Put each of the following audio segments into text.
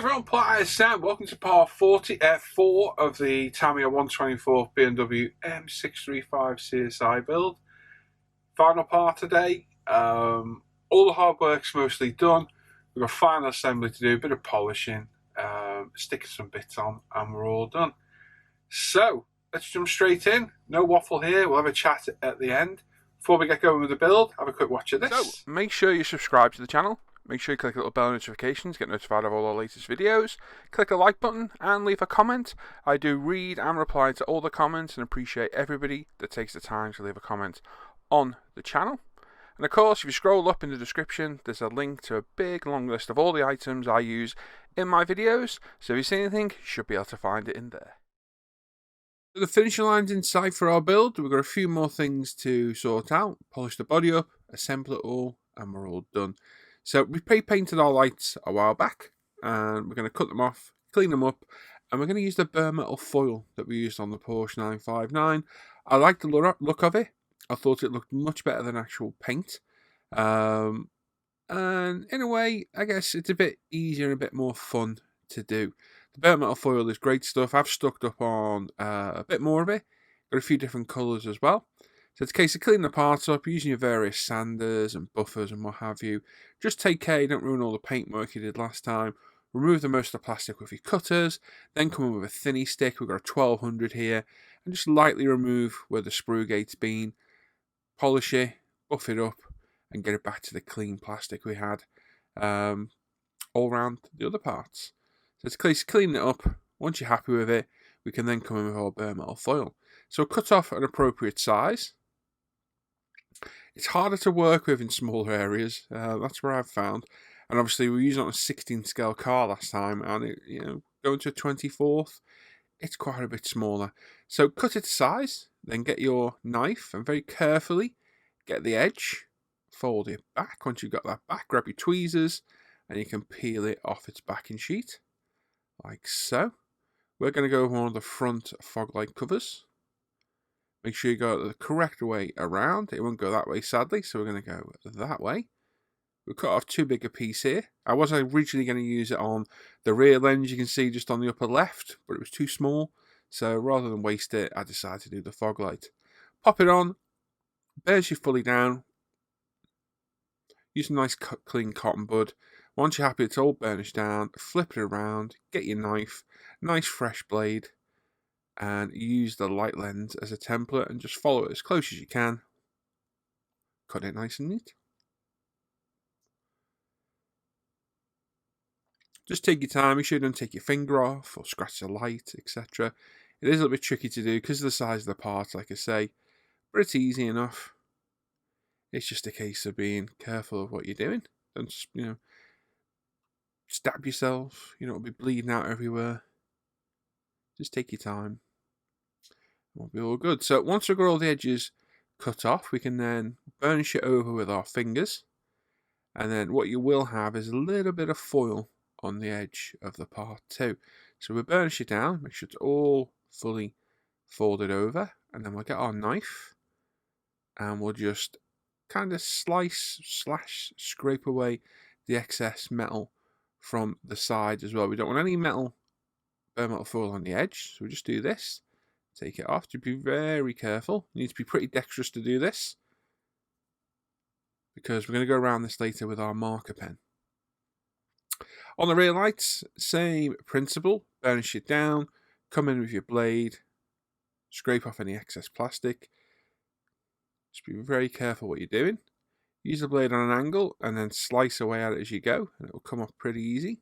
everyone, Platter Sam. Welcome to part 44 of the Tamiya 124 BMW M635CSI build. Final part today. All the hard work's mostly done. We've got final assembly to do, a bit of polishing, sticking some bits on, and we're all done. So, let's jump straight in. No waffle here. We'll have a chat at the end. Before we get going with the build, have a quick watch of this. So, make sure you subscribe to the channel. Make sure you click the little bell notifications, get notified of all our latest videos. Click the like button and leave a comment. I do read and reply to all the comments and appreciate everybody that takes the time to leave a comment on the channel. And of course, if you scroll up in the description, there's a link to a big long list of all the items I use in my videos. So if you see anything, you should be able to find it in there. The finishing line's in sight for our build. We've got a few more things to sort out. Polish the body up, assemble it all, and we're all done. So we pre-painted our lights a while back, and we're going to cut them off, clean them up, and we're going to use the bare metal foil that we used on the Porsche 959. I like the look of it. I thought it looked much better than actual paint. And in a way, I guess it's a bit easier and a bit more fun to do. The bare metal foil is great stuff. I've stocked up on a bit more of it. Got a few different colours as well. So it's a case of cleaning the parts up, using your various sanders and buffers and what have you. Just take care you don't ruin all the paintwork you did last time. Remove the most of the plastic with your cutters. Then come in with a thinny stick. We've got a 1200 here. And just lightly remove where the sprue gate's been. Polish it, buff it up, and get it back to the clean plastic we had all around the other parts. So it's a case of cleaning it up. Once you're happy with it, we can then come in with our bare metal foil. So cut off an appropriate size. It's harder to work with in smaller areas. That's where I've found. And obviously we were using on a 16 scale car last time, and going to a 24th, it's quite a bit smaller. So cut it to size, then get your knife and very carefully get the edge, fold it back. Once you've got that back, grab your tweezers and you can peel it off its backing sheet, like so. We're going to go on the front fog light covers. Make sure you go the correct way around. It won't go that way, sadly, so we're going to go that way. We've cut off too big a piece here. I was originally going to use it on the rear lens, you can see just on the upper left, but it was too small. So rather than waste it, I decided to do the fog light. Pop it on, burns you fully down. Use a nice clean cotton bud. Once you're happy it's all burnished down, flip it around, get your knife, nice fresh blade, and use the light lens as a template and just follow it as close as you can. Cut it nice and neat. Just take your time. You shouldn't take your finger off or scratch the light, etc. It is a little bit tricky to do because of the size of the parts, like I say, but it's easy enough. It's just a case of being careful of what you're doing. Don't just, stab yourself. You don't want to be bleeding out everywhere. Just take your time. We'll be all good. So once we've got all the edges cut off, we can then burnish it over with our fingers. And then what you will have is a little bit of foil on the edge of the part too. So we'll burnish it down, make sure it's all fully folded over. And then we'll get our knife and we'll just kind of slice, slash, scrape away the excess metal from the side as well. We don't want any bare metal foil on the edge. So we just do this. Take it off. To be very careful. You need to be pretty dexterous to do this, because we're going to go around this later with our marker pen. On the rear lights, same principle. Burnish it down. Come in with your blade. Scrape off any excess plastic. Just be very careful what you're doing. Use the blade on an angle and then slice away at it as you go, and it will come off pretty easy.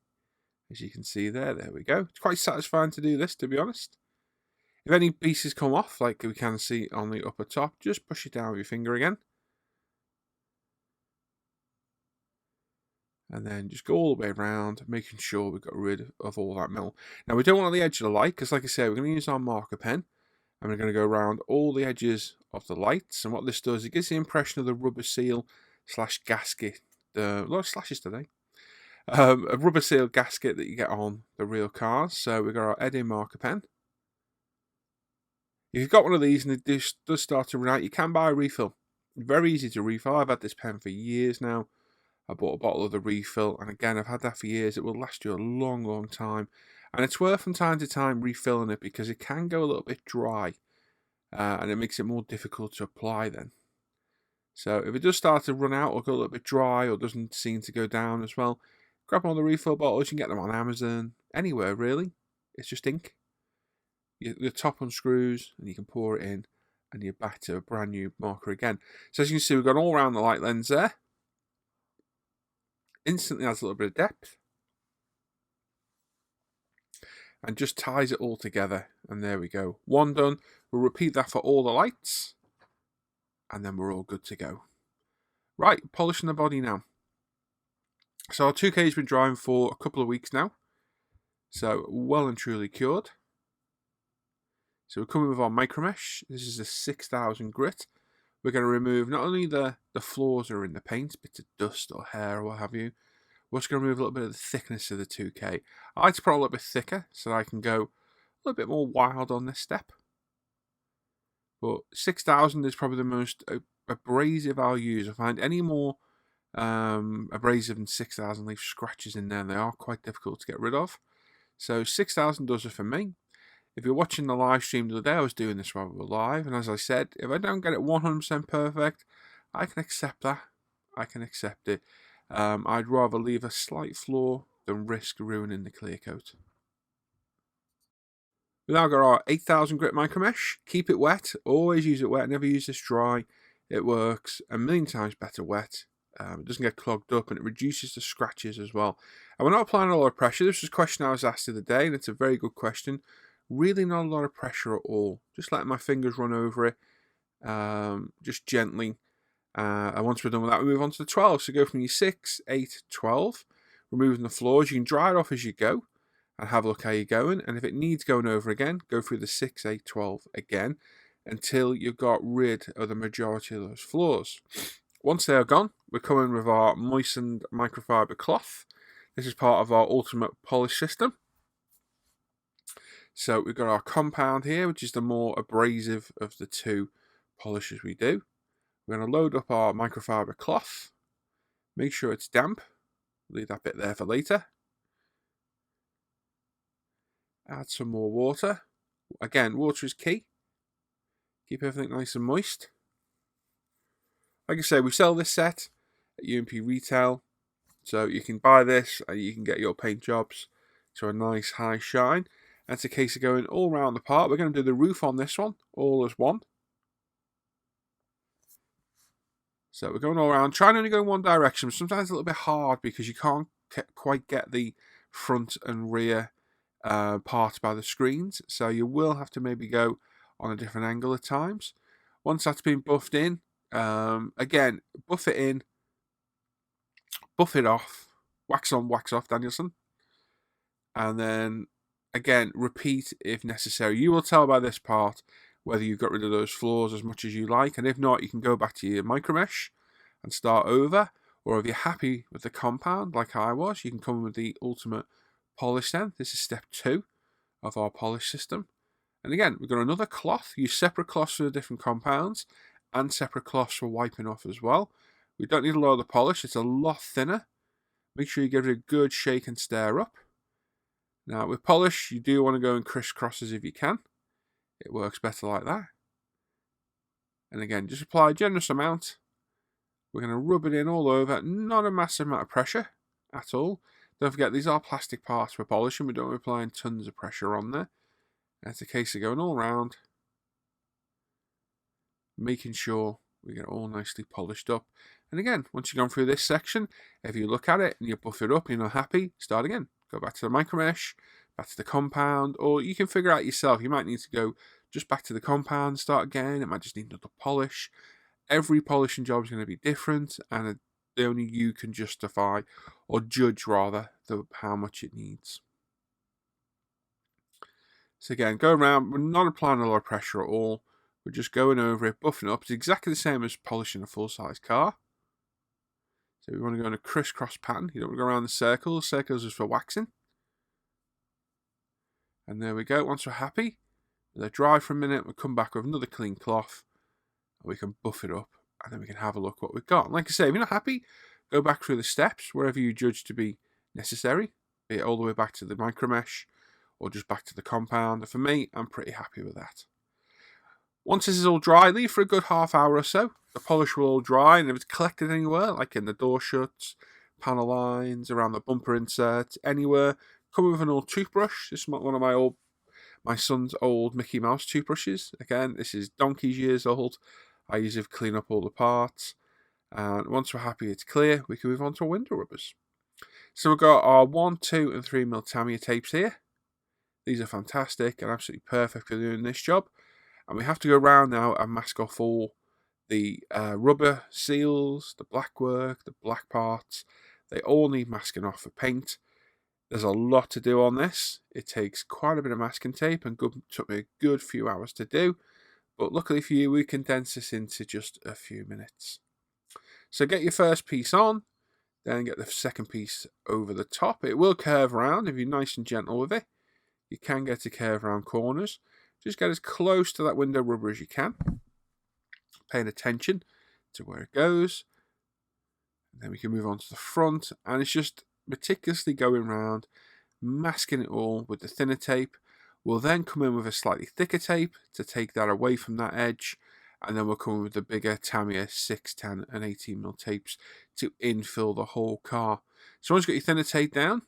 As you can see there we go. It's quite satisfying to do this, to be honest. If any pieces come off, like we can see on the upper top, just push it down with your finger again. And then just go all the way around, making sure we've got rid of all that metal. Now, we don't want the edge of the light, because like I said, we're going to use our marker pen. And we're going to go around all the edges of the lights. And what this does, it gives the impression of the rubber seal / gasket. A lot of slashes today. A rubber seal gasket that you get on the real cars. So we've got our Eddie marker pen. If you've got one of these and it does start to run out, you can buy a refill. Very easy to refill. I've had this pen for years now. I bought a bottle of the refill, and again, I've had that for years. It will last you a long, long time. And it's worth from time to time refilling it because it can go a little bit dry, and it makes it more difficult to apply then. So if it does start to run out or go a little bit dry or doesn't seem to go down as well, grab one of the refill bottles. You can get them on Amazon, anywhere really. It's just ink. The top unscrews and you can pour it in and you're back to a brand new marker again. So as you can see, we've gone all around the light lens there. Instantly adds a little bit of depth. And just ties it all together. And there we go. One done. We'll repeat that for all the lights. And then we're all good to go. Right, polishing the body now. So our 2K's been drying for a couple of weeks now. So well and truly cured. So we're coming with our micro mesh. This is a 6000 grit. We're going to remove not only the flaws that are in the paint, bits of dust or hair or what have you. We're also going to remove a little bit of the thickness of the 2K. I like to put a little bit thicker so that I can go a little bit more wild on this step. But 6000 is probably the most abrasive I'll use. I find any more abrasive than 6000 leave scratches in there, and they are quite difficult to get rid of. So 6000 does it for me. If you're watching the live stream the other day, I was doing this while we were live, and as I said, if I don't get it 100% perfect, I can accept that. I can accept it. I'd rather leave a slight flaw than risk ruining the clear coat. We've now got our 8000 grit micro mesh. Keep it wet. Always use it wet. Never use this dry. It works a million times better wet. It doesn't get clogged up and it reduces the scratches as well. And we're not applying a lot of pressure. This was a question I was asked the other day, and it's a very good question. Really not a lot of pressure at all. Just letting my fingers run over it, just gently. And once we're done with that, we move on to the 12. So go from your 6, 8, 12, removing the flaws. You can dry it off as you go and have a look how you're going. And if it needs going over again, go through the 6, 8, 12 again until you've got rid of the majority of those flaws. Once they are gone, we're coming with our moistened microfiber cloth. This is part of our ultimate polish system. So we've got our compound here, which is the more abrasive of the two polishes we do. We're going to load up our microfiber cloth. Make sure it's damp. Leave that bit there for later. Add some more water. Again, water is key. Keep everything nice and moist. Like I say, we sell this set at UMP Retail. So you can buy this and you can get your paint jobs to a nice high shine. And it's a case of going all around the part. We're going to do the roof on this one, all as one. So we're going all around, trying to only go in one direction. Sometimes it's a little bit hard because you can't quite get the front and rear parts by the screens. So you will have to maybe go on a different angle at times. Once that's been buffed in, again, buff it in, buff it off, wax on, wax off, Danielson. And then, again, repeat if necessary. You will tell by this part whether you've got rid of those flaws as much as you like. And if not, you can go back to your micro mesh and start over. Or if you're happy with the compound, like I was, you can come with the ultimate polish then. This is step 2 of our polish system. And again, we've got another cloth. Use separate cloths for the different compounds and separate cloths for wiping off as well. We don't need a lot of the polish. It's a lot thinner. Make sure you give it a good shake and stir up. Now, with polish, you do want to go in crisscrosses if you can. It works better like that. And again, just apply a generous amount. We're going to rub it in all over. Not a massive amount of pressure at all. Don't forget, these are plastic parts we're polishing. We don't be applying tons of pressure on there. And it's a case of going all around, making sure we get it all nicely polished up. And again, once you've gone through this section, if you look at it and you buff it up and you're not happy, start again. Go back to the micro mesh, back to the compound, or you can figure out yourself. You might need to go just back to the compound, start again. It might just need another polish. Every polishing job is going to be different, and only you can justify or judge rather how much it needs. So again, go around. We're not applying a lot of pressure at all. We're just going over it, buffing it up. It's exactly the same as polishing a full-size car. So we want to go in a crisscross pattern. You don't want to go around the circles. Circles is for waxing. And there we go. Once we're happy, let it dry for a minute. We'll come back with another clean cloth. And we can buff it up. And then we can have a look what we've got. And like I say, if you're not happy, Go back through the steps wherever you judge to be necessary, be it all the way back to the micromesh or just back to the compound. And for me, I'm pretty happy with that. Once this is all dry, leave for a good half hour or so. The polish will all dry, and if it's collected anywhere, like in the door shuts, panel lines, around the bumper inserts, anywhere, come with an old toothbrush. This is one of my son's old Mickey Mouse toothbrushes. Again, this is donkey's years old. I use it to clean up all the parts. And once we're happy it's clear, we can move on to our window rubbers. So we've got our 1, 2 and 3 mil Tamiya tapes here. These are fantastic and absolutely perfect for doing this job. And we have to go around now and mask off all the rubber seals, the black work, the black parts. They all need masking off for paint. There's a lot to do on this. It takes quite a bit of masking tape and took me a good few hours to do. But luckily for you, we condense this into just a few minutes. So get your first piece on, then get the second piece over the top. It will curve around if you're nice and gentle with it. You can get to curve around corners. Just get as close to that window rubber as you can. Paying attention to where it goes. And then we can move on to the front. And it's just meticulously going around, masking it all with the thinner tape. We'll then come in with a slightly thicker tape to take that away from that edge. And then we'll come in with the bigger Tamiya 6, 10 and 18 mil tapes to infill the whole car. So once you've got your thinner tape down,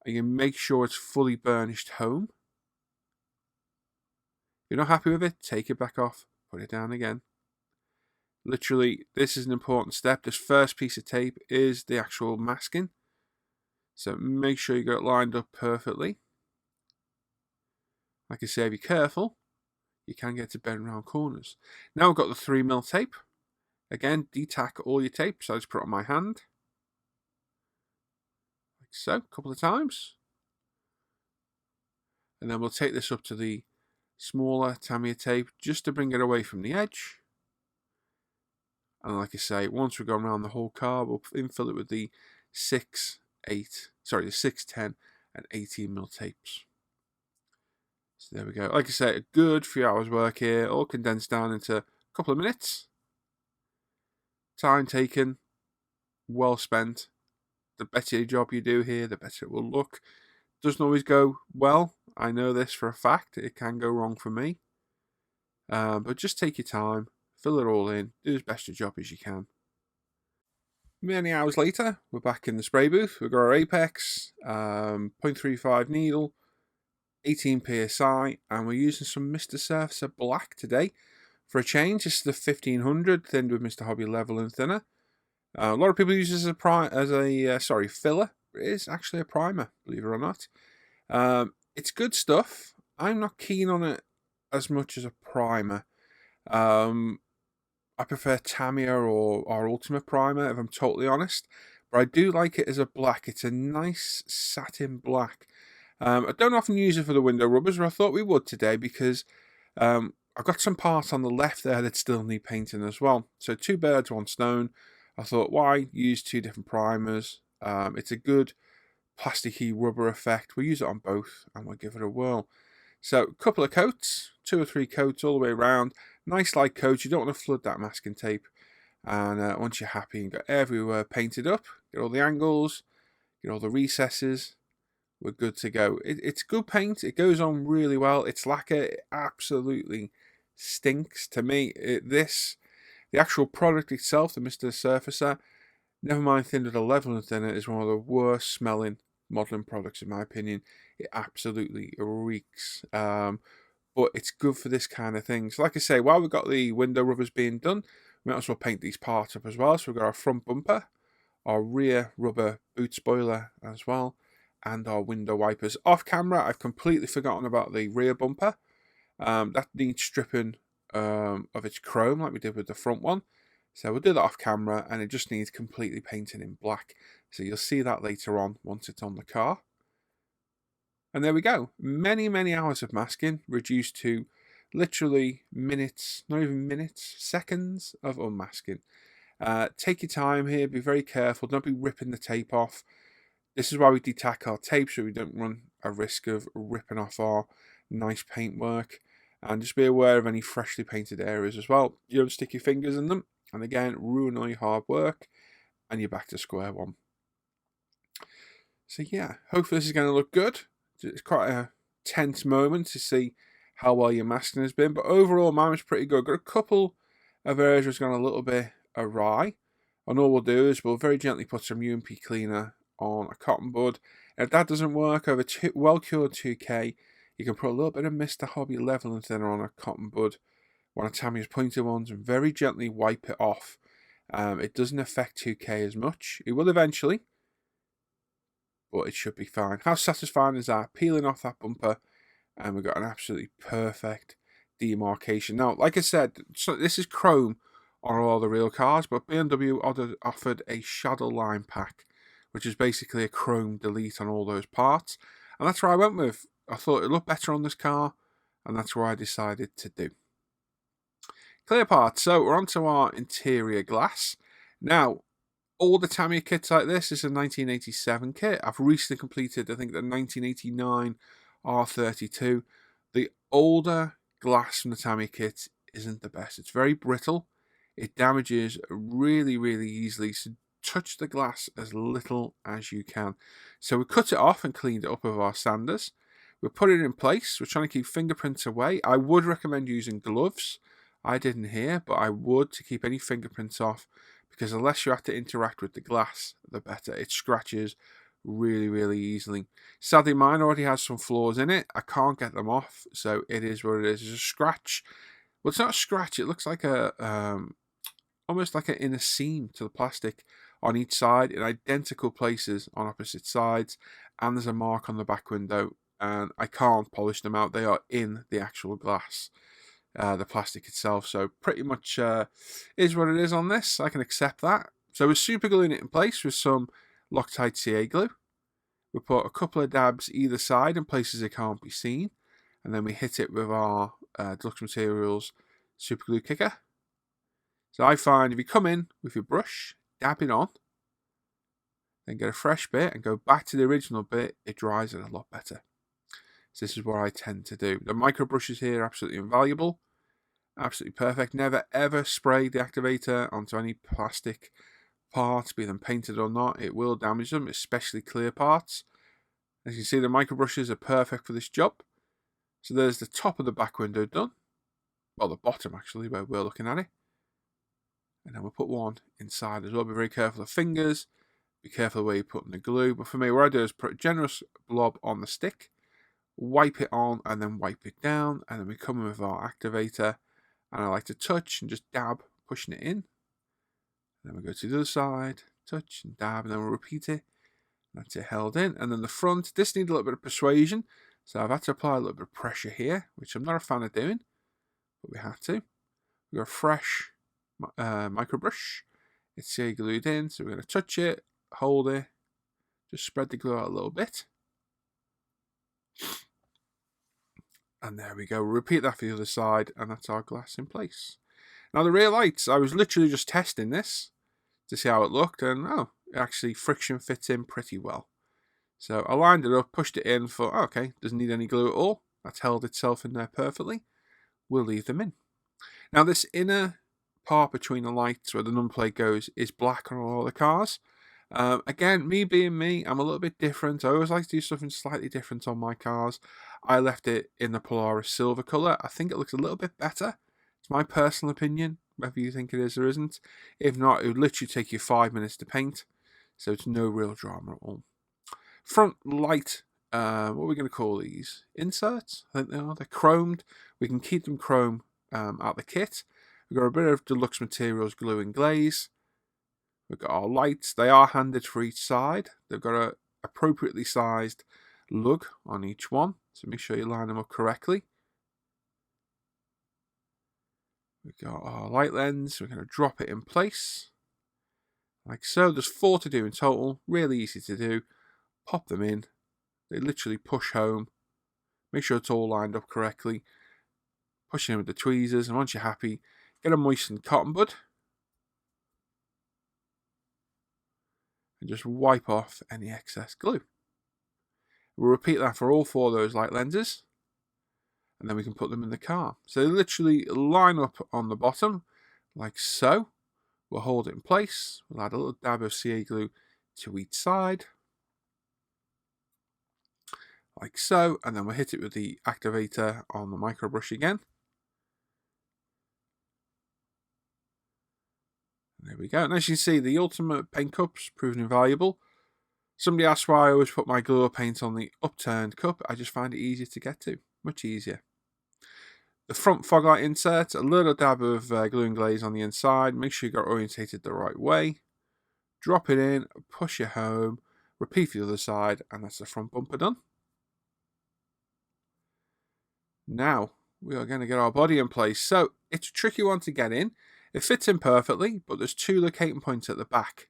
and you make sure it's fully burnished home. If you're not happy with it, take it back off, put it down again. Literally, this is an important step. This first piece of tape is the actual masking. So make sure you got it lined up perfectly. Like I say, be careful. You can get to bend around corners. Now we've got the 3 mil tape. Again, detack all your tape. So I just put it on my hand. Like so, a couple of times. And then we'll take this up to the smaller Tamiya tape just to bring it away from the edge. And like I say, once we've gone around the whole car, we'll infill it with the 6, 10 and 18 mil tapes. So there we go. Like I say, a good few hours work here, all condensed down into a couple of minutes. Time taken, well spent. The better job you do here, the better it will look. Doesn't always go well. I know this for a fact. It can go wrong for me. But just take your time, fill it all in, do as best a job as you can. Many hours later, we're back in the spray booth. We've got our Apex, 0.35 needle, 18 PSI, and we're using some Mr. Surfacer Black today. For a change, this is the 1500 thinned with Mr. Hobby Level and Thinner. A lot of people use this as a filler. It is actually a primer, believe it or not. It's good stuff. I'm not keen on it as much as a primer. I prefer Tamiya or our Ultimate Primer, if I'm totally honest. But I do like it as a black. It's a nice satin black. I don't often use it for the window rubbers, but I thought we would today because I've got some parts on the left there that still need painting as well. So 2 birds, 1 stone. I thought, why use 2 different primers? It's a good plasticky rubber effect. We'll use it on both and we'll give it a whirl. So a couple of coats, 2 or 3 coats all the way around. Nice light coats. You don't want to flood that masking tape. And once you're happy and got everywhere painted up, get all the angles, get all the recesses, we're good to go. It's good paint. It goes on really well. It's lacquer. It absolutely stinks to me. The actual product itself, the Mr. Surfacer, never mind thinned with a level and thinner, is one of the worst smelling modelling products in my opinion. It absolutely reeks. But it's good for this kind of thing. So like I say, while we've got the window rubbers being done, we might as well paint these parts up as well. So we've got our front bumper, our rear rubber boot spoiler as well, and our window wipers. Off camera, I've completely forgotten about the rear bumper. That needs stripping of its chrome like we did with the front one. So we'll do that off camera, and it just needs completely painting in black. So you'll see that later on once it's on the car. And there we go. Many, many hours of masking reduced to literally minutes, not even minutes, seconds of unmasking. Take your time here. Be very careful. Don't be ripping the tape off. This is why we detack our tape so we don't run a risk of ripping off our nice paintwork. And just be aware of any freshly painted areas as well. You don't stick your fingers in them And again, ruin all your hard work, and you're back to square one. So yeah, hopefully this is going to look good. It's quite a tense moment to see how well your masking has been, but overall mine was pretty good. Got a couple of areas that's gone a little bit awry, and all we'll do is we'll very gently put some UMP cleaner on a cotton bud. And if that doesn't work over well-cured 2K, you can put a little bit of Mr. Hobby leveling thinner on a cotton bud, one of Tamiya's pointed ones, and very gently wipe it off. It doesn't affect 2K as much. It will eventually, but it should be fine. How satisfying is that? Peeling off that bumper, and we've got an absolutely perfect demarcation. Now, like I said, so this is chrome on all the real cars, but BMW offered a shadow line pack, which is basically a chrome delete on all those parts. And that's where I went with. I thought it looked better on this car, and that's where I decided to do. Clear parts. So we're onto our interior glass. Now, all the Tamiya kits like this is a 1987 kit. I've recently completed, I think, the 1989 R32. The older glass from the Tamiya kit isn't the best. It's very brittle. It damages really, really easily. So touch the glass as little as you can. So we cut it off and cleaned it up with our sanders. We put it in place. We're trying to keep fingerprints away. I would recommend using gloves. I didn't here, but I would to keep any fingerprints off, because the less you have to interact with the glass, the better. It scratches really, really easily. Sadly, mine already has some flaws in it. I can't get them off, so it is what it is. It's a scratch. Well, it's not a scratch. It looks like a almost like an inner seam to the plastic on each side in identical places on opposite sides, and there's a mark on the back window, and I can't polish them out. They are in the actual glass. The plastic itself, so pretty much is what it is on this. I can accept that. So we're super gluing it in place with some Loctite CA glue. We put a couple of dabs either side in places it can't be seen, and then we hit it with our Deluxe Materials super glue kicker. So I find if you come in with your brush, dab it on, then get a fresh bit and go back to the original bit, it dries it a lot better. So this is what I tend to do. The micro brushes here are absolutely invaluable. Absolutely perfect. Never ever spray the activator onto any plastic parts, be them painted or not. It will damage them, especially clear parts. As you can see, the micro brushes are perfect for this job. So there's the top of the back window done. Well, the bottom actually, where we're looking at it. And then we'll put one inside as well. Be very careful of fingers. Be careful of where you're putting the glue. But for me, what I do is put a generous blob on the stick, wipe it on, and then wipe it down. And then we come in with our activator. And I like to touch and just dab, pushing it in. Then we go to the other side, touch and dab, and then we'll repeat it. That's it held in. And then the front, this needs a little bit of persuasion. So I've had to apply a little bit of pressure here, which I'm not a fan of doing, but we have to. We've got a fresh micro brush. It's CA glued in, so we're going to touch it, hold it, just spread the glue out a little bit. And there we go. We'll repeat that for the other side, and that's our glass in place. Now the rear lights, I was literally just testing this to see how it looked, and actually friction fits in pretty well. So I lined it up, pushed it in, thought, okay, doesn't need any glue at all. That's held itself in there perfectly. We'll leave them in. Now this inner part between the lights where the number plate goes is black on all the cars. Again, me being me, I'm a little bit different. I always like to do something slightly different on my cars. I left it in the Polaris silver colour. I think it looks a little bit better. It's my personal opinion, whether you think it is or isn't. If not, it would literally take you 5 minutes to paint, so it's no real drama at all. Front light, what are we going to call these? Inserts? I think they are. They're chromed. We can keep them chrome out the kit. We've got a bit of Deluxe Materials glue and glaze. We've got our lights. They are handed for each side. They've got a appropriately sized lug on each one, so make sure you line them up correctly. We've got our light lens. We're going to drop it in place like so. There's 4 to do in total. Really easy to do. Pop them in. They literally push home. Make sure it's all lined up correctly. Push in with the tweezers, and once you're happy, get a moistened cotton bud and just wipe off any excess glue. We'll repeat that for all 4 of those light lenses, and then we can put them in the car. So they literally line up on the bottom like so. We'll hold it in place. We'll add a little dab of CA glue to each side, like so, and then we'll hit it with the activator on the micro brush again. And there we go. And as you can see, the ultimate paint cup's proven invaluable. Somebody asked why I always put my glue paint on the upturned cup. I just find it easier to get to, much easier. The front fog light insert, a little dab of glue and glaze on the inside. Make sure you got orientated the right way. Drop it in, push it home, repeat the other side, and that's the front bumper done. Now, we are going to get our body in place. So, it's a tricky one to get in. It fits in perfectly, but there's two locating points at the back.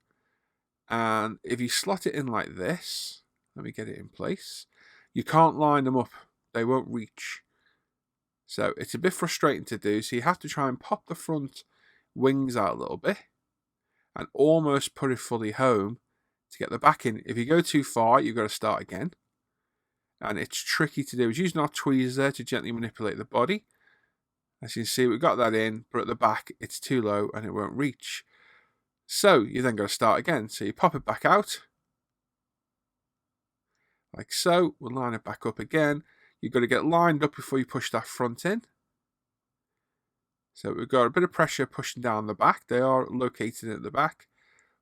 And if you slot it in like this, let me get it in place, you can't line them up. They won't reach. So it's a bit frustrating to do. So you have to try and pop the front wings out a little bit and almost put it fully home to get the back in. If you go too far, you've got to start again. And it's tricky to do. It's using our tweezers there to gently manipulate the body. As you can see, we've got that in, but at the back, it's too low and it won't reach. So you then got to start again. So you pop it back out, like so. We'll line it back up again. You've got to get lined up before you push that front in. So we've got a bit of pressure pushing down the back. They are located at the back.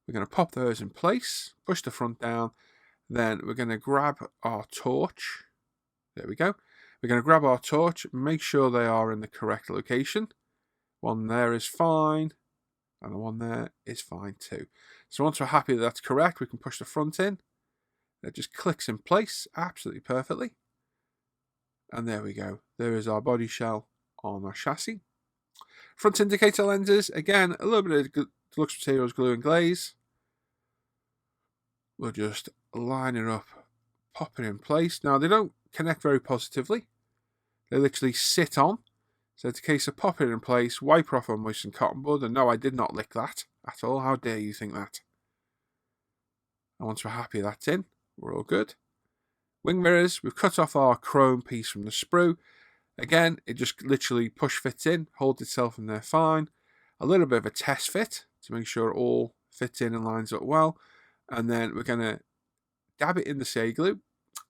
We're going to pop those in place, push the front down. Then we're going to grab our torch. There we go. We're going to grab our torch, make sure they are in the correct location. One there is fine. And the one there is fine too. So once we're happy that's correct, we can push the front in. It just clicks in place absolutely perfectly. And there we go. There is our body shell on our chassis. Front indicator lenses, again, a little bit of Deluxe Materials glue and glaze. We'll just line it up, pop it in place. Now, they don't connect very positively. They literally sit on. So it's a case of popping it in place, wipe off on moistened cotton bud, and no, I did not lick that at all. How dare you think that? And once we're happy that's in, we're all good. Wing mirrors, we've cut off our chrome piece from the sprue. Again, it just literally push fits in, holds itself in there fine. A little bit of a test fit to make sure it all fits in and lines up well. And then we're going to dab it in the CA glue.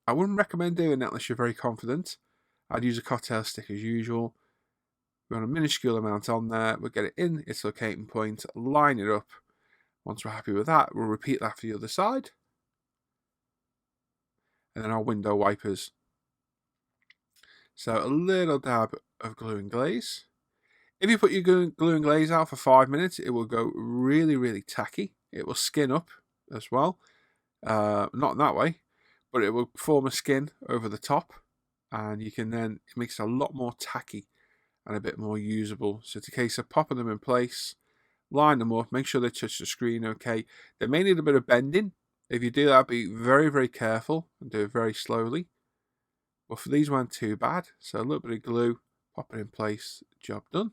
I wouldn't recommend doing that unless you're very confident. I'd use a cocktail stick as usual. We want a minuscule amount on there. We'll get it in its locating point, line it up. Once we're happy with that, we'll repeat that for the other side. And then our window wipers. So a little dab of glue and glaze. If you put your glue and glaze out for 5 minutes, it will go really, really tacky. It will skin up as well. Not in that way, but it will form a skin over the top. And you can then, it makes it a lot more tacky and a bit more usable. So it's a case of popping them in place, line them up, make sure they touch the screen okay. They may need a bit of bending. If you do that, be very, very careful and do it very slowly. But for these weren't too bad. So a little bit of glue, pop it in place, job done.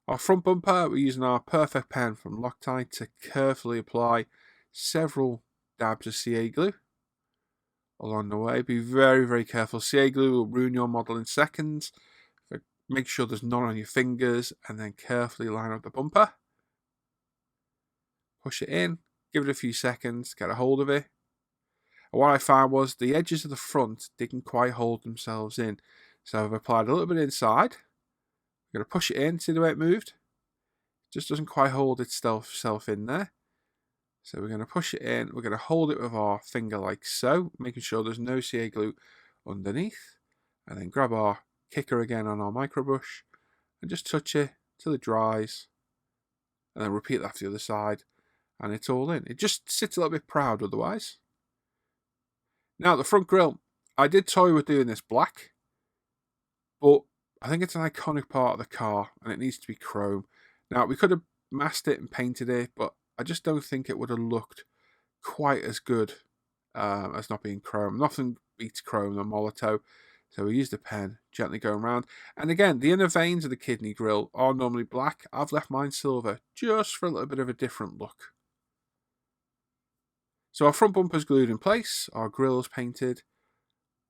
Our front bumper, we're using our Perfect pen from Loctite to carefully apply several dabs of CA glue along the way. Be very, very careful. CA glue will ruin your model in seconds. So make sure there's none on your fingers and then carefully line up the bumper. Push it in. Give it a few seconds, get a hold of it. And what I found was the edges of the front didn't quite hold themselves in. So I've applied a little bit inside. I'm going to push it in, see the way it moved? It just doesn't quite hold itself in there. So we're going to push it in. We're going to hold it with our finger like so, making sure there's no CA glue underneath. And then grab our kicker again on our micro brush and just touch it till it dries. And then repeat that for the other side. And it's all in. It just sits a little bit proud otherwise. Now the front grille, I did toy with doing this black, but I think it's an iconic part of the car and it needs to be chrome. Now we could have masked it and painted it, but I just don't think it would have looked quite as good as not being chrome. Nothing beats chrome than Molotow. So we used a pen, gently going around. And again, the inner veins of the kidney grille are normally black. I've left mine silver just for a little bit of a different look. So our front bumper's glued in place, our grille's painted.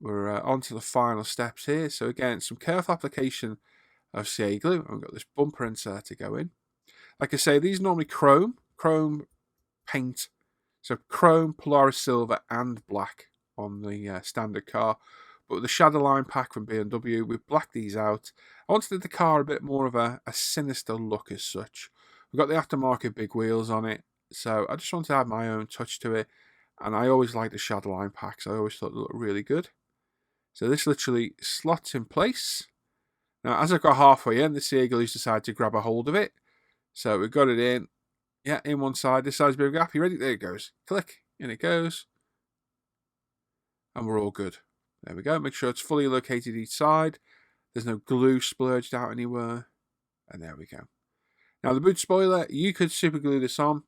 We're on to the final steps here. So again, some careful application of CA glue. And we've got this bumper insert to go in. Like I say, these are normally chrome paint. So chrome, Polaris silver and black on the standard car. But with the Shadowline pack from BMW, we've blacked these out. I wanted the car a bit more of a sinister look as such. We've got the aftermarket big wheels on it, so I just wanted to add my own touch to it. And I always like the Shadowline packs. I always thought they looked really good. So this literally slots in place. Now, as I got halfway in, the Seagulls decided to grab a hold of it. So we've got it in. Yeah, in one side. This side's a bit of a gap. You ready? There it goes. Click. In it goes. And we're all good. There we go. Make sure it's fully located each side. There's no glue splurged out anywhere. And there we go. Now, the boot spoiler, you could super glue this on.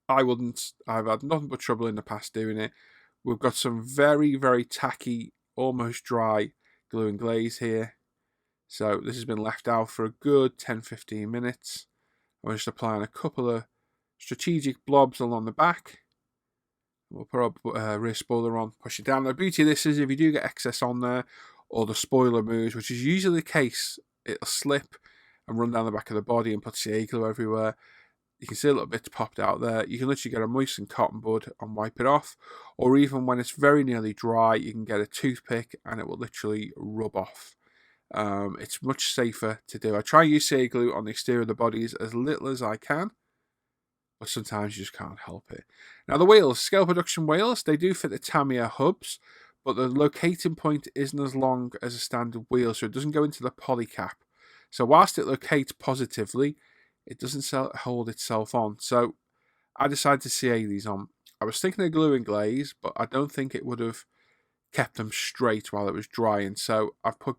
I wouldn't. I've had nothing but trouble in the past doing it. We've got some very, very tacky, almost dry glue and glaze here. So this has been left out for a good 10-15 minutes. I'm just applying a couple of strategic blobs along the back. We'll put our rear spoiler on, push it down. The beauty of this is if you do get excess on there, or the spoiler moves, which is usually the case, it'll slip and run down the back of the body and put CA glue everywhere. You can see a little bit popped out there. You can literally get a moistened cotton bud and wipe it off. Or even when it's very nearly dry, you can get a toothpick and it will literally rub off. It's much safer to do. I try and use CA glue on the exterior of the bodies as little as I can, but sometimes you just can't help it. Now the wheels, scale production wheels, they do fit the Tamiya hubs, but the locating point isn't as long as a standard wheel, so it doesn't go into the poly cap. So whilst it locates positively, it doesn't hold itself on. So I decided to CA these on. I was thinking of glue and glaze, but I don't think it would have kept them straight while it was drying. So I've put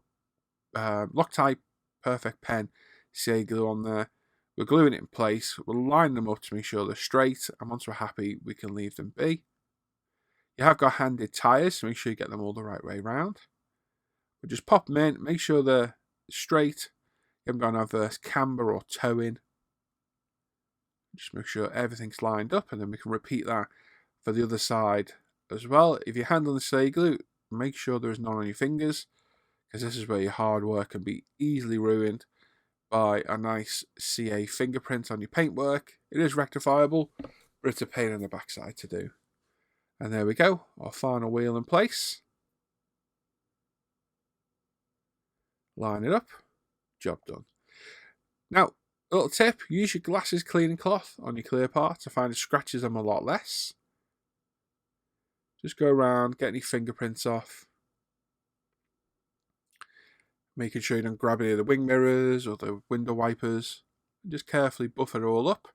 Loctite Perfect Pen CA glue on there. We're gluing it in place. We'll line them up to make sure they're straight. And once we're happy, we can leave them be. You have got handed tyres, so make sure you get them all the right way around. But just pop them in. Make sure they're straight. You haven't got an adverse camber or toe in. Just make sure everything's lined up, and then we can repeat that for the other side as well. If you're handling the CA glue, make sure there's none on your fingers, because this is where your hard work can be easily ruined by a nice CA fingerprint on your paintwork. It is rectifiable, but it's a pain in the backside to do. And there we go, our final wheel in place. Line it up, job done. Now, a little tip, use your glasses cleaning cloth on your clear part to find it scratches them a lot less. Just go around, get any fingerprints off. Making sure you don't grab any of the wing mirrors or the window wipers. Just carefully buff it all up.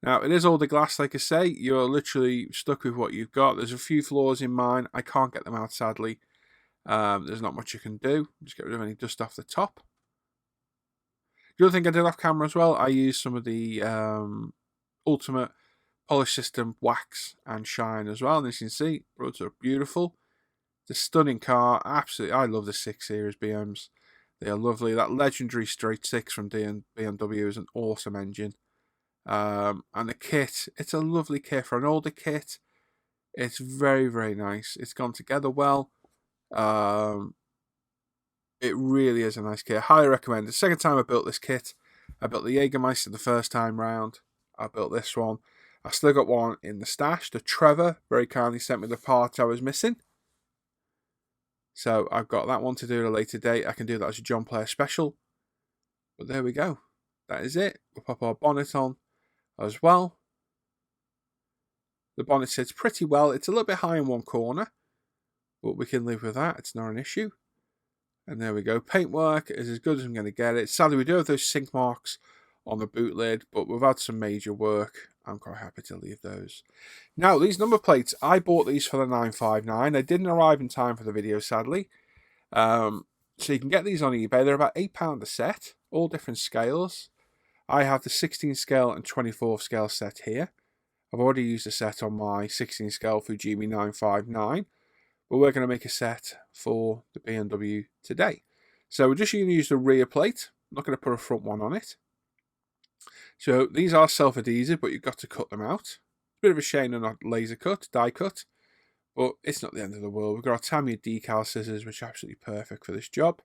Now, it is older glass, like I say. You're literally stuck with what you've got. There's a few flaws in mine. I can't get them out, sadly. There's not much you can do. Just get rid of any dust off the top. The other thing I did off camera as well, I used some of the Ultimate Polish System wax and shine as well. And as you can see, roads are beautiful. It's a stunning car. Absolutely, I love the 6 Series BMs. They are lovely. That legendary straight 6 from BMW is an awesome engine. And the kit, it's a lovely kit. For an older kit, it's very, very nice. It's gone together well. It really is a nice kit. I highly recommend it. The second time I built this kit, I built the Jägermeister the first time round. I built this one. I still got one in the stash. The Trevor very kindly sent me the part I was missing. So I've got that one to do at a later date. I can do that as a John Player special. But there we go. That is it. We'll pop our bonnet on as well. The bonnet sits pretty well. It's a little bit high in one corner, but we can live with that. It's not an issue. And there we go. Paintwork is as good as I'm going to get it. Sadly, we do have those sink marks on the boot lid, but we've had some major work. I'm quite happy to leave those. Now, these number plates, I bought these for the 959. They didn't arrive in time for the video, sadly. So you can get these on eBay. They're about £8 a set, all different scales. I have the 16 scale and 24 scale set here. I've already used a set on my 16 scale Fujimi 959. But we're going to make a set for the BMW today. So we're just going to use the rear plate. I'm not going to put a front one on it. So these are self-adhesive, but you've got to cut them out. It's a bit of a shame they're not laser cut, die cut, but it's not the end of the world. We've got our Tamiya decal scissors, which are absolutely perfect for this job.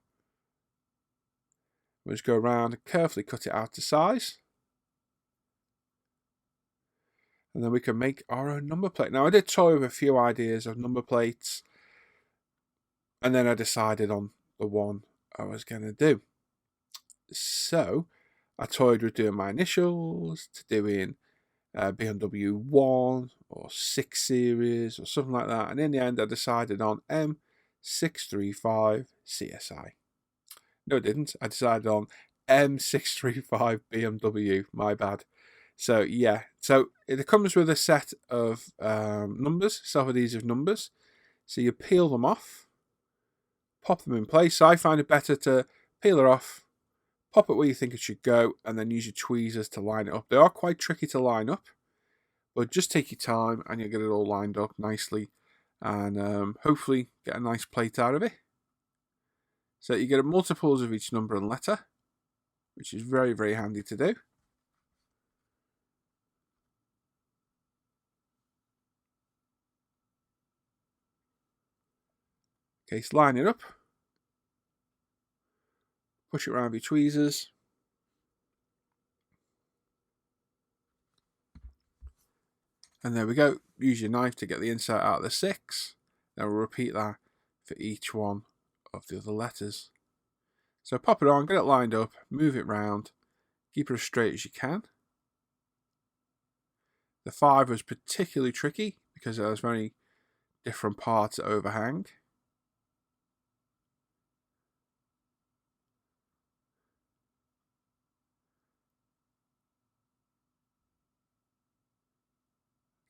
We'll just go around and carefully cut it out to size. and then we can make our own number plate. Now, I did toy with a few ideas of number plates, and then I decided on the one I was going to do. So I toyed with doing my initials, to doing BMW 1 or 6 Series or something like that, and in the end I decided on M635CSI. No, I didn't. I decided on M635 BMW. My bad. So yeah, so it comes with a set of numbers, self-adhesive numbers. So you peel them off, pop them in place. So I find it better to peel it off, pop it where you think it should go, and then use your tweezers to line it up. They are quite tricky to line up, but just take your time and you'll get it all lined up nicely, and hopefully get a nice plate out of it. So you get multiples of each number and letter, which is very, very handy to do. Okay, so line it up, push it around with your tweezers, and there we go. Use your knife to get the inside out of the 6. Then we'll repeat that for each one of the other letters. So pop it on, get it lined up, move it round, keep it as straight as you can. The 5 was particularly tricky because there was many different parts that overhang.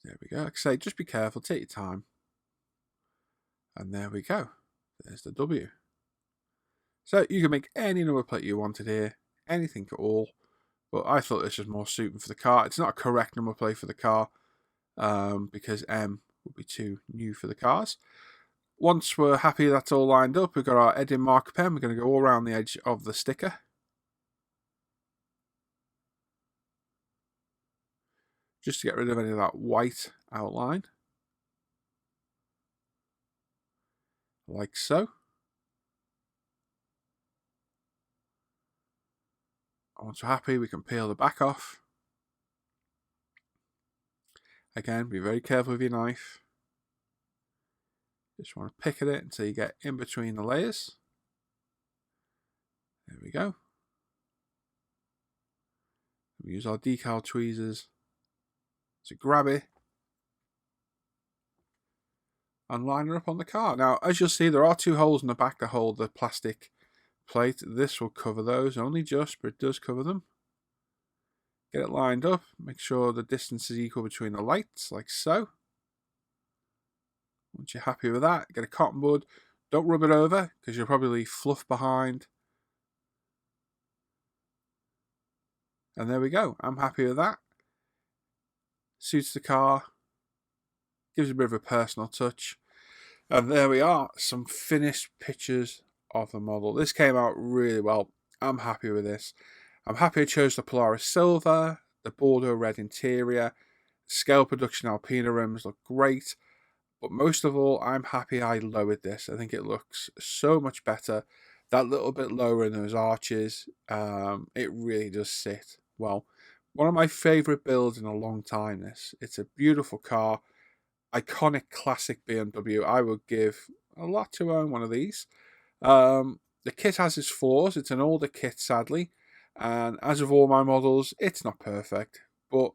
There we go. Like I say, just be careful, take your time. And there we go. There's the W. So you can make any number plate you wanted here, anything at all. But I thought this was more suiting for the car. It's not a correct number plate for the car because M would be too new for the cars. Once we're happy that's all lined up, we've got our Edding marker pen. We're going to go all around the edge of the sticker. Just to get rid of any of that white outline. Like so. Once we're happy, we can peel the back off. Again, be very careful with your knife. Just want to pick at it until you get in between the layers. There we go. We use our decal tweezers to grab it and line it up on the car. Now, as you'll see, there are 2 holes in the back to hold the plastic plate. This will cover those, only just, but it does cover them. Get it lined up, make sure the distance is equal between the lights, like so. Once you're happy with that, get a cotton bud. Don't rub it over, because you'll probably leave fluff behind. And there we go, I'm happy with that. Suits the car, gives a bit of a personal touch. And there we are, some finished pictures of the model. This came out really well. I'm happy with this. I'm happy I chose the Polaris Silver, the Bordeaux Red interior, scale production Alpina rims look great, but most of all, I'm happy I lowered this. I think it looks so much better. That little bit lower in those arches, it really does sit well. One of my favourite builds in a long time, this. It's a beautiful car, iconic classic BMW. I would give a lot to own one of these. The kit has its flaws. It's an older kit, sadly. And as with all my models, it's not perfect. But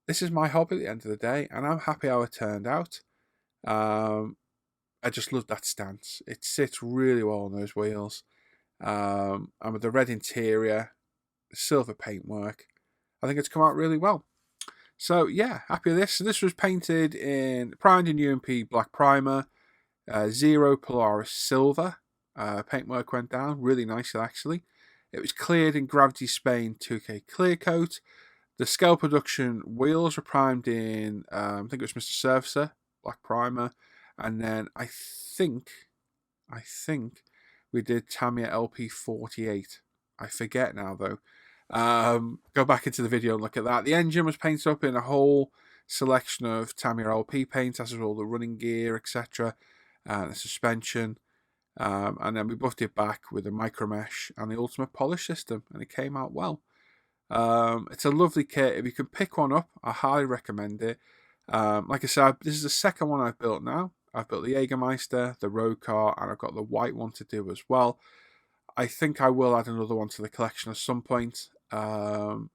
this is my hobby at the end of the day, and I'm happy how it turned out. I just love that stance. It sits really well on those wheels. And with the red interior, the silver paintwork, I think it's come out really well. So yeah, happy with this. So this was painted primed in UMP black primer, 0 Polaris silver. Paintwork went down really nicely actually. It was cleared in Gravity Spain 2K clear coat. The scale production wheels were primed in, I think it was Mr. Surfacer black primer, and then I think we did Tamiya LP48. I forget now though. Go back into the video and look at that. The engine was painted up in a whole selection of Tamiya LP paint, as with all the running gear, etc., the suspension. And then we buffed it back with a micro mesh and the ultimate polish system, and it came out well. It's a lovely kit. If you can pick one up, I highly recommend it. Like I said, this is the second one I've built now. I've built the Jägermeister, the road car, and I've got the white one to do as well. I think I will add another one to the collection at some point, and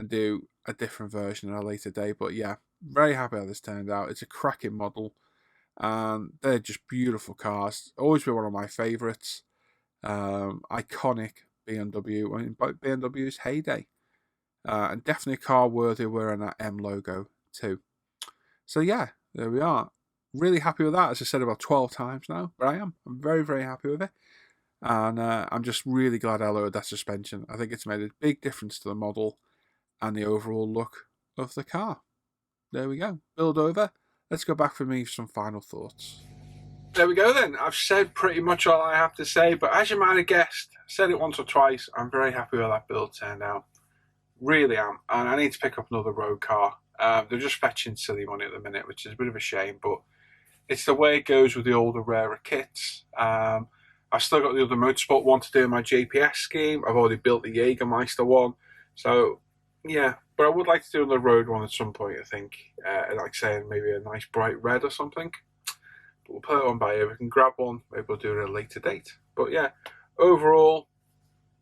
do a different version at a later day. But yeah, very happy how this turned out. It's a cracking model, and they're just beautiful cars. Always been one of my favourites. Iconic BMW, in BMW's heyday. And definitely a car worthy of wearing that M logo too. So yeah, there we are. Really happy with that, as I said about 12 times now, but I am. I'm very, very happy with it. And I'm just really glad I lowered that suspension. I think it's made a big difference to the model and the overall look of the car. There we go. Build over. Let's go back for me for some final thoughts. There we go then. I've said pretty much all I have to say, but as you might have guessed, I said it once or twice, I'm very happy with how that build turned out. Really am. And I need to pick up another road car. They're just fetching silly money at the minute, which is a bit of a shame, but it's the way it goes with the older, rarer kits. I've still got the other motorsport one to do in my JPS scheme. I've already built the Jägermeister one. So, yeah. But I would like to do another road one at some point, I think. Like saying maybe a nice bright red or something. But we'll put it on by ear. We can grab one. Maybe we'll do it at a later date. But yeah, overall,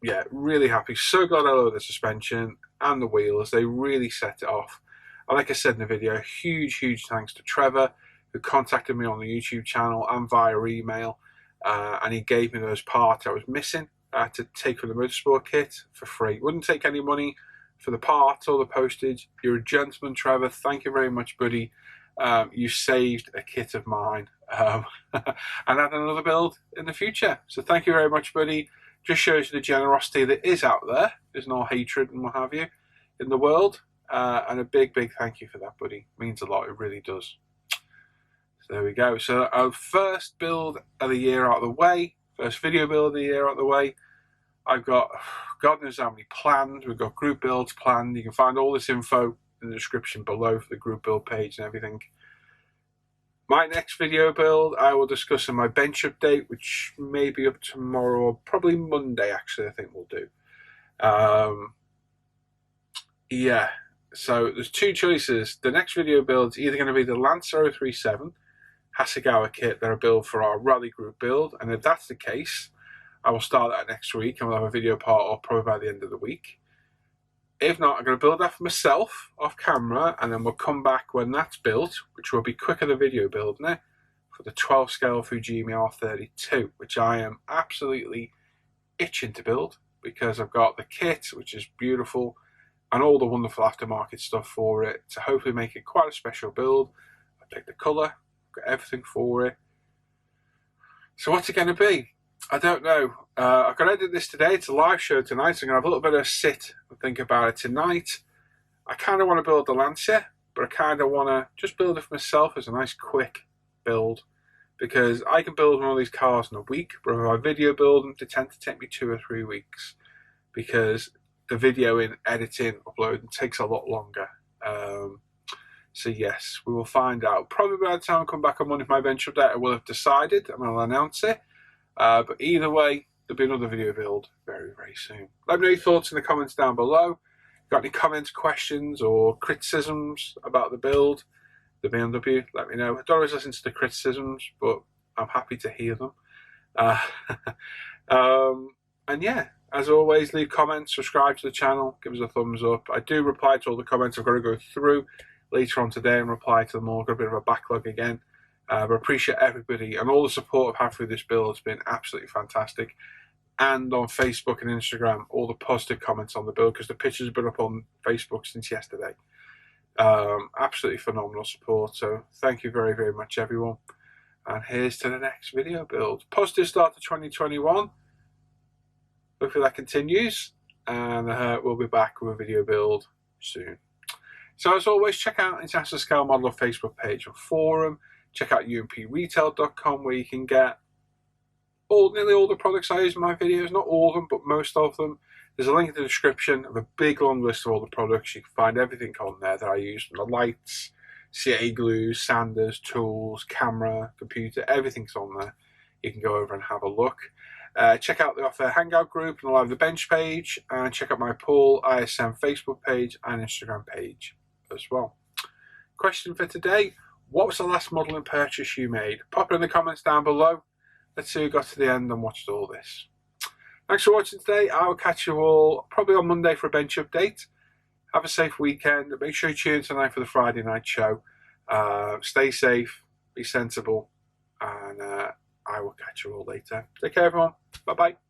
yeah, really happy. So glad I lowered the suspension and the wheels. They really set it off. And like I said in the video, huge thanks to Trevor, who contacted me on the YouTube channel and via email. And he gave me those parts I was missing to take from the motorsport kit for free. Wouldn't take any money for the parts or the postage. You're a gentleman, Trevor. Thank you very much, buddy. You saved a kit of mine. And add another build in the future. So thank you very much, buddy. Just shows you the generosity that is out there. There's no hatred and what have you in the world. And a big thank you for that, buddy. It means a lot. It really does. So there we go. So our first build of the year out of the way. First video build of the year out of the way. I've got God knows how many planned. We've got group builds planned. You can find all this info in the description below for the group build page and everything. My next video build, I will discuss in my bench update, which may be up tomorrow, or probably Monday, actually, I think we'll do. Yeah, so there's two choices. The next video build is either going to be the Lancer 037 Hasegawa kit that I build for our rally group build, and if that's the case, I will start that next week, and we'll have a video part up probably by the end of the week. If not, I'm going to build that for myself off camera, and then we'll come back when that's built, which will be quicker than video building it, for the 12 scale Fujimi R32, which I am absolutely itching to build because I've got the kit, which is beautiful, and all the wonderful aftermarket stuff for it to hopefully make it quite a special build. I picked the colour, got everything for it. So what's it going to be? I don't know. I've got to edit this today. It's a live show tonight, so I'm going to have a little bit of a sit and think about it tonight. I kind of want to build the Lancer, but I kind of want to just build it for myself as a nice quick build, because I can build one of these cars in a week, but if I video build them, they tend to take me 2 or 3 weeks because the video in editing, uploading takes a lot longer. So yes, we will find out. Probably by the time I come back on Monday for my bench update, I will have decided and I'll announce it. But either way, there'll be another video build very soon. Let me know your thoughts in the comments down below. Got any comments, questions, or criticisms about the build, the BMW? Let me know. I don't always listen to the criticisms, but I'm happy to hear them. And yeah, as always, leave comments, subscribe to the channel, give us a thumbs up. I do reply to all the comments. I've got to go through later on today and reply to them all. Got a bit of a backlog again. But appreciate everybody and all the support I've had through this build. It's been absolutely fantastic. And on Facebook and Instagram, all the positive comments on the build, because the pictures have been up on Facebook since yesterday. Absolutely phenomenal support. So thank you very much, everyone. And here's to the next video build. Positive start to 2021. Hopefully that continues. And we'll be back with a video build soon. So as always, check out International Scale Modeler Facebook page and forum. Check out umpretail.com, where you can get nearly all the products I use in my videos. Not all of them, but most of them. There's a link in the description of a big long list of all the products. You can find everything on there that I use, from the lights, CA glues, sanders, tools, camera, computer, everything's on there. You can go over and have a look. Check out the Off Air Hangout group and Live the Bench page, and check out my Paul ISM Facebook page and Instagram page as well. Question for today: what was the last modelling purchase you made? Pop it in the comments down below. Let's see who got to the end and watched all this. Thanks for watching today. I will catch you all probably on Monday for a bench update. Have a safe weekend. Make sure you tune in tonight for the Friday night show. Stay safe, be sensible, and I will catch you all later. Take care, everyone. Bye-bye.